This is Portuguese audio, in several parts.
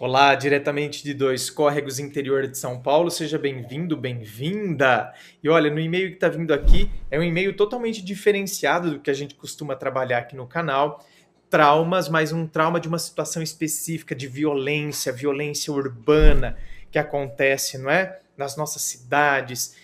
Olá, diretamente de Dois Córregos, interior de São Paulo, seja bem-vindo, bem-vinda. E olha, no e-mail que está vindo aqui é um e-mail totalmente diferenciado do que a gente costuma trabalhar aqui no canal. Traumas, mas um trauma de uma situação específica de violência, violência urbana que acontece, não é? Nas nossas cidades.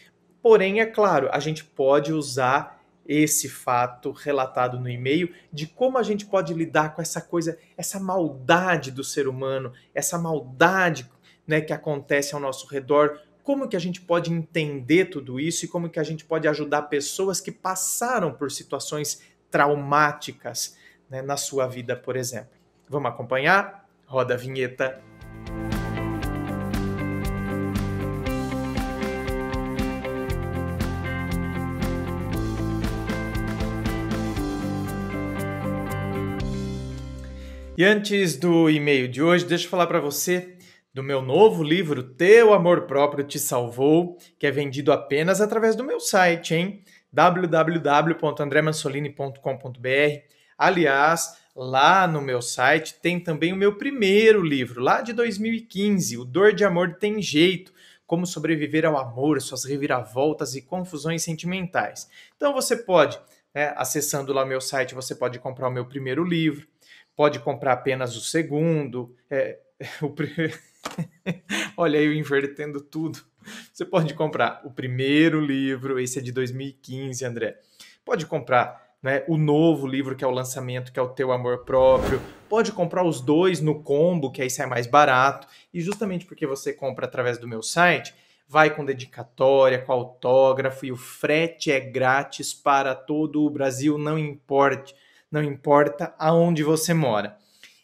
Porém, é claro, a gente pode usar esse fato relatado no e-mail de como a gente pode lidar com essa coisa, essa maldade do ser humano, essa maldade, né, que acontece ao nosso redor, como que a gente pode entender tudo isso e como que a gente pode ajudar pessoas que passaram por situações traumáticas, né, na sua vida, por exemplo. Vamos acompanhar? Roda a vinheta. E antes do e-mail de hoje, deixa eu falar para você do meu novo livro, Teu Amor Próprio Te Salvou, que é vendido apenas através do meu site, hein? www.andremassolini.com.br. Aliás, lá no meu site tem também o meu primeiro livro, lá de 2015, O Dor de Amor Tem Jeito, Como Sobreviver ao Amor, Suas Reviravoltas e Confusões Sentimentais. Então você pode, né, acessando lá meu site, você pode comprar o meu primeiro livro, pode comprar apenas o segundo, o olha eu invertendo tudo. Você pode comprar o primeiro livro, esse é de 2015, André. Pode comprar, né, o novo livro, que é o lançamento, que é o Teu Amor Próprio. Pode comprar os dois no combo, que aí sai mais barato. E justamente porque você compra através do meu site, vai com dedicatória, com autógrafo, e o frete é grátis para todo o Brasil, não importa aonde você mora.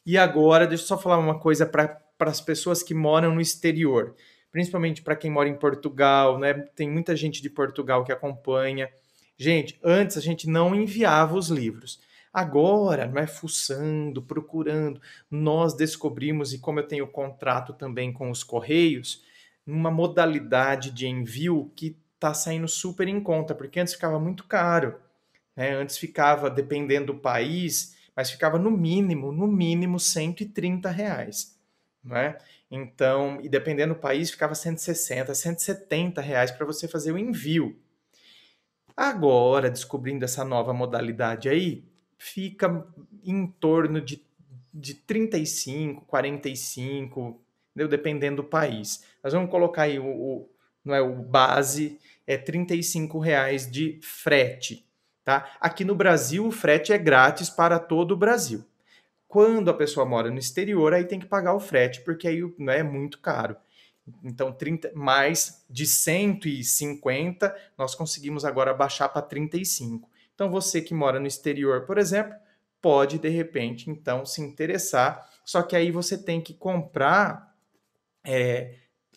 E agora, deixa eu só falar uma coisa para as pessoas que moram no exterior, principalmente para quem mora em Portugal, né? Tem muita gente de Portugal que acompanha. Gente, antes a gente não enviava os livros. Agora, não é fuçando, procurando, nós descobrimos, e como eu tenho contrato também com os Correios, uma modalidade de envio que está saindo super em conta, porque antes ficava muito caro, né? Antes ficava, dependendo do país, mas ficava no mínimo R$ 130, não é? Então, e dependendo do país, ficava 160, R$ 170 para você fazer o envio. Agora, descobrindo essa nova modalidade aí, fica em torno de 35, 45, entendeu? Dependendo do país. Nós vamos colocar aí não é, o base, é R$ 35 de frete. Tá? Aqui no Brasil, o frete é grátis para todo o Brasil. Quando a pessoa mora no exterior, aí tem que pagar o frete, porque aí, né, é muito caro. Então, 30, mais de 150, nós conseguimos agora baixar para 35. Então, você que mora no exterior, por exemplo, pode, de repente, então, se interessar. Só que aí você tem que comprar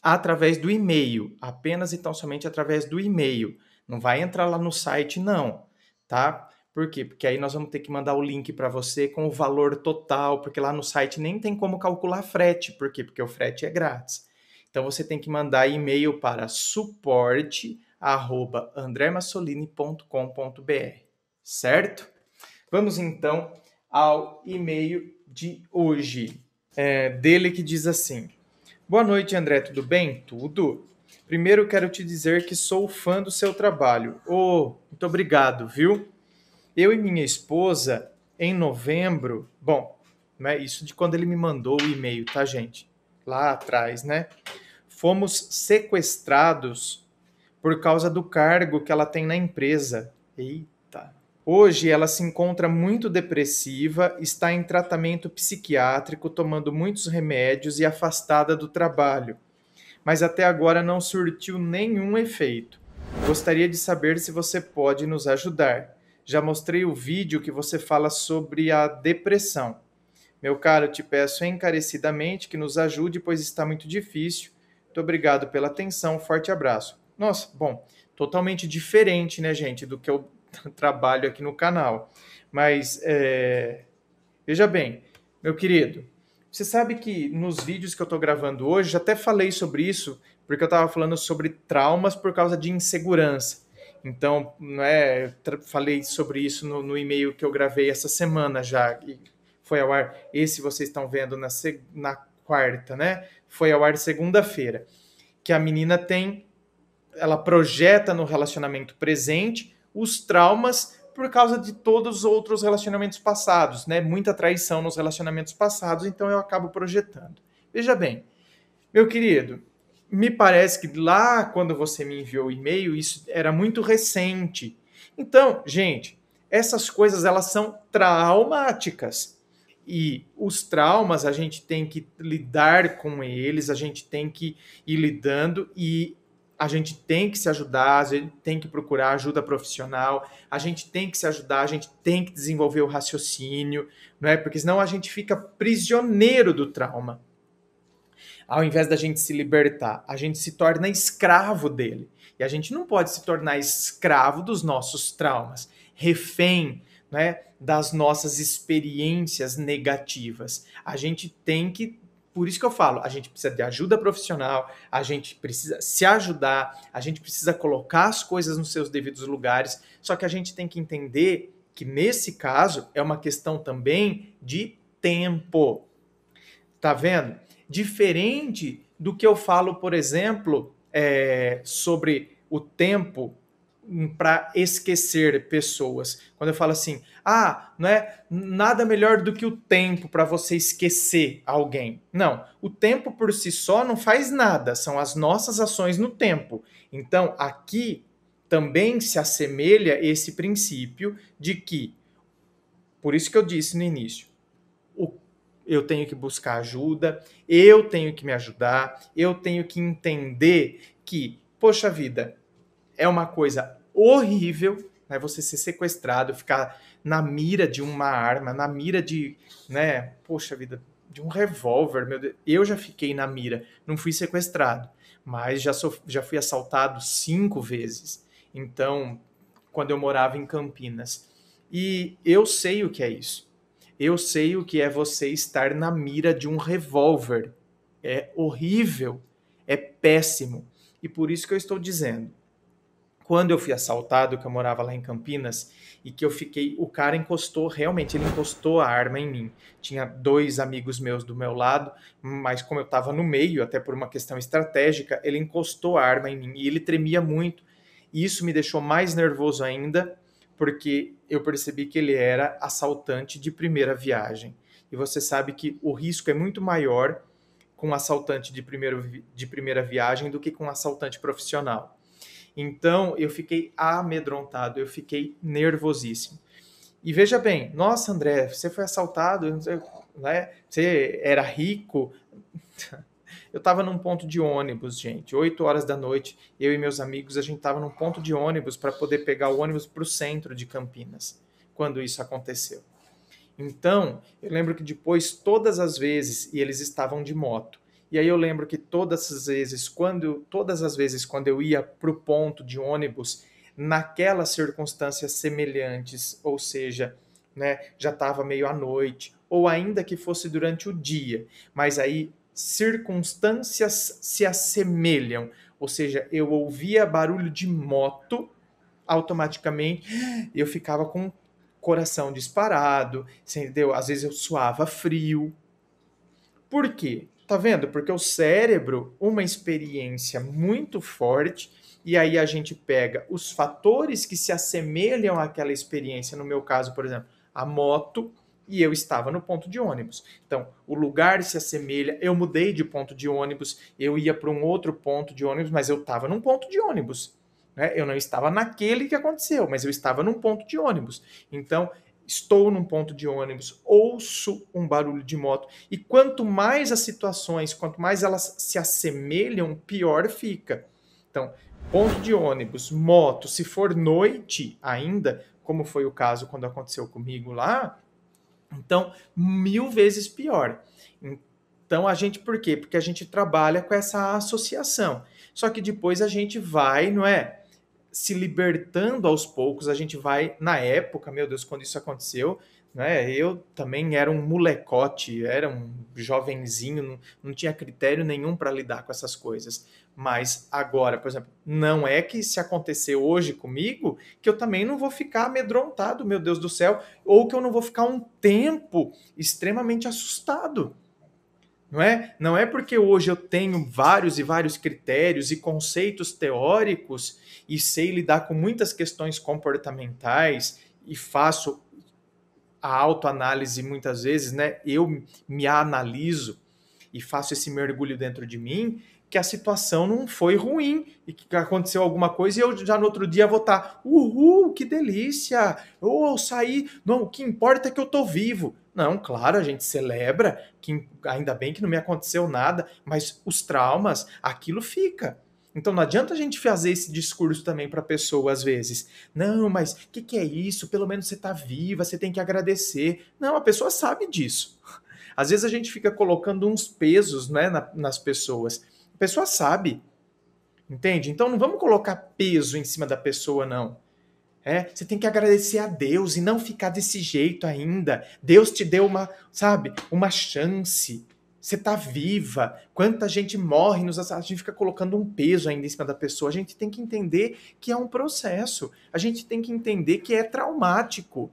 através do e-mail, apenas e tão somente através do e-mail. Não vai entrar lá no site, não, tá? Por quê? Porque aí nós vamos ter que mandar o link para você com o valor total, porque lá no site nem tem como calcular frete. Por quê? Porque o frete é grátis. Então você tem que mandar e-mail para suporte@andremassolini.com.br, certo? Vamos então ao e-mail de hoje, dele, que diz assim: Boa noite, André, tudo bem? Tudo. Primeiro quero te dizer que sou fã do seu trabalho. Oh, muito obrigado, viu? Eu e minha esposa, em novembro, bom, né, isso de quando ele me mandou o e-mail, tá, gente? Lá atrás, né? Fomos sequestrados por causa do cargo que ela tem na empresa. Eita. Hoje ela se encontra muito depressiva, está em tratamento psiquiátrico, tomando muitos remédios e afastada do trabalho, mas até agora não surtiu nenhum efeito. Gostaria de saber se você pode nos ajudar. Já mostrei o vídeo que você fala sobre a depressão. Meu caro, te peço encarecidamente que nos ajude, pois está muito difícil. Muito obrigado pela atenção, forte abraço. Nossa, bom, totalmente diferente, né, gente, do que eu trabalho aqui no canal. Mas, veja bem, meu querido, você sabe que nos vídeos que eu estou gravando hoje, já até falei sobre isso, porque eu estava falando sobre traumas por causa de insegurança. Então, não é, falei sobre isso no e-mail que eu gravei essa semana já, e foi ao ar. Esse vocês estão vendo na quarta, né? Foi ao ar segunda-feira. Que a menina ela projeta no relacionamento presente os traumas por causa de todos os outros relacionamentos passados, né? Muita traição nos relacionamentos passados, então eu acabo projetando. Veja bem, meu querido, me parece que lá quando você me enviou o e-mail, isso era muito recente. Então, gente, essas coisas elas são traumáticas. E os traumas a gente tem que lidar com eles, a gente tem que ir lidando e a gente tem que se ajudar, a gente tem que procurar ajuda profissional, a gente tem que se ajudar, a gente tem que desenvolver o raciocínio, não é? Porque senão a gente fica prisioneiro do trauma. Ao invés da gente se libertar, a gente se torna escravo dele. E a gente não pode se tornar escravo dos nossos traumas, refém, né, das nossas experiências negativas. A gente tem que, por isso que eu falo, a gente precisa de ajuda profissional, a gente precisa se ajudar, a gente precisa colocar as coisas nos seus devidos lugares, só que a gente tem que entender que nesse caso é uma questão também de tempo. Tá vendo? Diferente do que eu falo, por exemplo, sobre o tempo para esquecer pessoas. Quando eu falo assim, não é nada melhor do que o tempo para você esquecer alguém. Não, o tempo por si só não faz nada, são as nossas ações no tempo. Então, aqui também se assemelha esse princípio de que, por isso que eu disse no início, eu tenho que buscar ajuda, eu tenho que me ajudar, eu tenho que entender que, poxa vida, é uma coisa horrível, né, você ser sequestrado, ficar na mira de uma arma, na mira de, né, poxa vida, de um revólver, meu Deus. Eu já fiquei na mira, não fui sequestrado, mas já fui assaltado 5 vezes. Então, quando eu morava em Campinas. E eu sei o que é isso. Eu sei o que é você estar na mira de um revólver. É horrível, é péssimo. E por isso que eu estou dizendo. Quando eu fui assaltado, que eu morava lá em Campinas, e que eu fiquei, o cara encostou, realmente, ele encostou a arma em mim. Tinha 2 amigos meus do meu lado, mas como eu estava no meio, até por uma questão estratégica, ele encostou a arma em mim e ele tremia muito. E isso me deixou mais nervoso ainda, porque eu percebi que ele era assaltante de primeira viagem. E você sabe que o risco é muito maior com um assaltante de primeira viagem do que com um assaltante profissional. Então, eu fiquei amedrontado, eu fiquei nervosíssimo. E veja bem, nossa, André, você foi assaltado, né? Você era rico. Eu estava num ponto de ônibus, gente, 8 horas da noite, eu e meus amigos, a gente estava num ponto de ônibus para poder pegar o ônibus para o centro de Campinas, quando isso aconteceu. Então, eu lembro que depois, todas as vezes, e eles estavam de moto, e aí eu lembro que todas as vezes, quando eu ia para o ponto de ônibus, naquelas circunstâncias semelhantes, ou seja, né, já estava meio à noite, ou ainda que fosse durante o dia, mas aí circunstâncias se assemelham, ou seja, eu ouvia barulho de moto, automaticamente eu ficava com o coração disparado, entendeu? Às vezes eu suava frio. Por quê? Tá vendo? Porque o cérebro, uma experiência muito forte, e aí a gente pega os fatores que se assemelham àquela experiência, no meu caso, por exemplo, a moto, e eu estava no ponto de ônibus. Então, o lugar se assemelha, eu mudei de ponto de ônibus, eu ia para um outro ponto de ônibus, mas eu estava num ponto de ônibus. Né? Eu não estava naquele que aconteceu, mas eu estava num ponto de ônibus. Então, estou num ponto de ônibus, ouço um barulho de moto, e quanto mais as situações, quanto mais elas se assemelham, pior fica. Então, ponto de ônibus, moto, se for noite ainda, como foi o caso quando aconteceu comigo lá, então, 1000 vezes pior. Então, a gente, por quê? Porque a gente trabalha com essa associação. Só que depois a gente vai, não é? Se libertando aos poucos, a gente vai, na época, meu Deus, quando isso aconteceu, né, eu também era um molecote, era um jovenzinho, não tinha critério nenhum para lidar com essas coisas. Mas agora, por exemplo, não é que se acontecer hoje comigo, que eu também não vou ficar amedrontado, meu Deus do céu, ou que eu não vou ficar um tempo extremamente assustado. Não é? Não é porque hoje eu tenho vários e vários critérios e conceitos teóricos e sei lidar com muitas questões comportamentais e faço a autoanálise muitas vezes, né? Eu me analiso e faço esse mergulho dentro de mim, que a situação não foi ruim e que aconteceu alguma coisa e eu já no outro dia vou estar, uhul, que delícia, eu saí, não, o que importa é que eu tô vivo. Não, claro, a gente celebra, que ainda bem que não me aconteceu nada, mas os traumas, aquilo fica. Então não adianta a gente fazer esse discurso também para a pessoa às vezes. Não, mas o que é isso? Pelo menos você está viva, você tem que agradecer. Não, a pessoa sabe disso. Às vezes a gente fica colocando uns pesos, né, nas pessoas. A pessoa sabe, entende? Então não vamos colocar peso em cima da pessoa, não. Você tem que agradecer a Deus e não ficar desse jeito ainda. Deus te deu uma, sabe, uma chance. Você tá viva. Quanta gente morre, a gente fica colocando um peso ainda em cima da pessoa. A gente tem que entender que é um processo. A gente tem que entender que é traumático.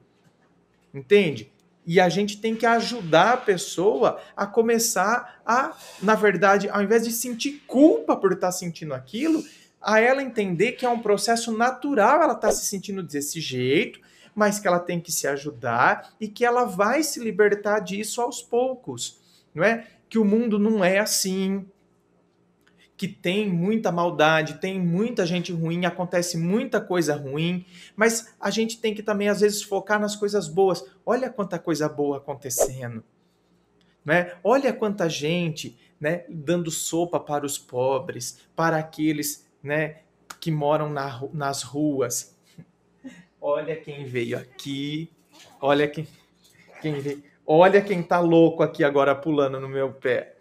Entende? E a gente tem que ajudar a pessoa a começar a, na verdade, ao invés de sentir culpa por estar sentindo aquilo, a ela entender que é um processo natural ela estar se sentindo desse jeito, mas que ela tem que se ajudar e que ela vai se libertar disso aos poucos, não é? Que o mundo não é assim, que tem muita maldade, tem muita gente ruim, acontece muita coisa ruim, mas a gente tem que também às vezes focar nas coisas boas. Olha quanta coisa boa acontecendo, né? Olha quanta gente, né, dando sopa para os pobres, para aqueles, né, que moram nas ruas. Olha quem veio aqui, olha quem veio. Olha quem tá louco aqui agora pulando no meu pé.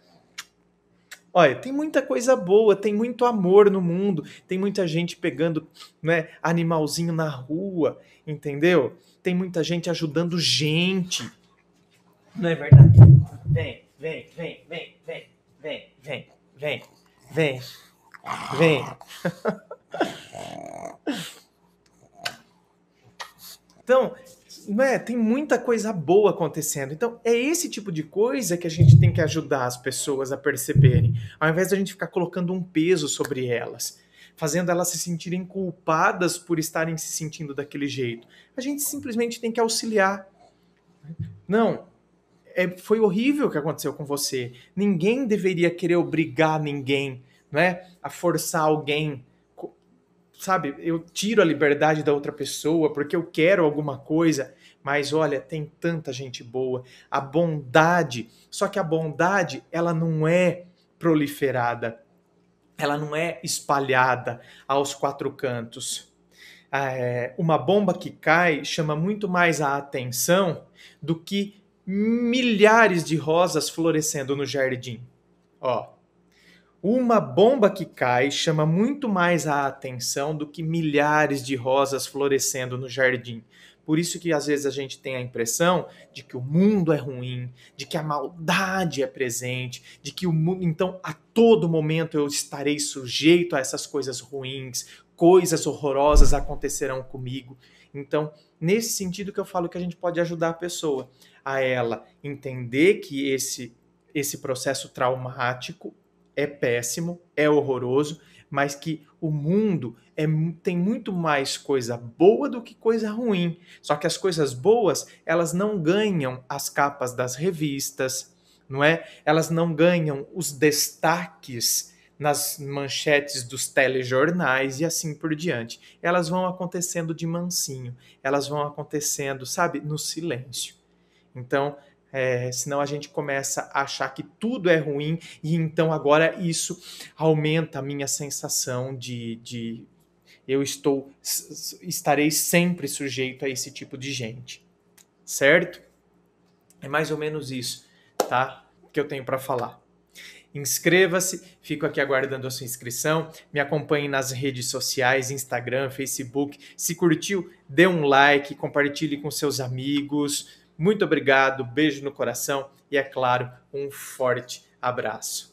Olha, tem muita coisa boa, tem muito amor no mundo, tem muita gente pegando, né, animalzinho na rua, entendeu? Tem muita gente ajudando gente. Não é verdade? Vem, vem, vem, vem, vem, vem, vem, vem, vem, vem. Então, né, tem muita coisa boa acontecendo. Então, é esse tipo de coisa que a gente tem que ajudar as pessoas a perceberem, ao invés de a gente ficar colocando um peso sobre elas, fazendo elas se sentirem culpadas por estarem se sentindo daquele jeito. A gente simplesmente tem que auxiliar. Não, foi horrível o que aconteceu com você. Ninguém deveria querer obrigar ninguém, né, a forçar alguém. Sabe, eu tiro a liberdade da outra pessoa porque eu quero alguma coisa, mas olha, tem tanta gente boa, a bondade, só que a bondade, ela não é proliferada, ela não é espalhada aos quatro cantos. Uma bomba que cai chama muito mais a atenção do que milhares de rosas florescendo no jardim. Ó, uma bomba que cai chama muito mais a atenção do que milhares de rosas florescendo no jardim. Por isso que às vezes a gente tem a impressão de que o mundo é ruim, de que a maldade é presente, de que o mundo, então a todo momento eu estarei sujeito a essas coisas ruins, coisas horrorosas acontecerão comigo. Então, nesse sentido que eu falo que a gente pode ajudar a pessoa a ela entender que esse processo traumático é péssimo, é horroroso, mas que o mundo tem muito mais coisa boa do que coisa ruim. Só que as coisas boas, elas não ganham as capas das revistas, não é? Elas não ganham os destaques nas manchetes dos telejornais e assim por diante. Elas vão acontecendo de mansinho, elas vão acontecendo, sabe, no silêncio. Então, senão a gente começa a achar que tudo é ruim e então agora isso aumenta a minha sensação de eu estarei sempre sujeito a esse tipo de gente, certo? É mais ou menos isso, tá? Que eu tenho para falar. Inscreva-se, fico aqui aguardando a sua inscrição, me acompanhe nas redes sociais, Instagram, Facebook. Se curtiu, dê um like, compartilhe com seus amigos. Muito obrigado, beijo no coração e, é claro, um forte abraço.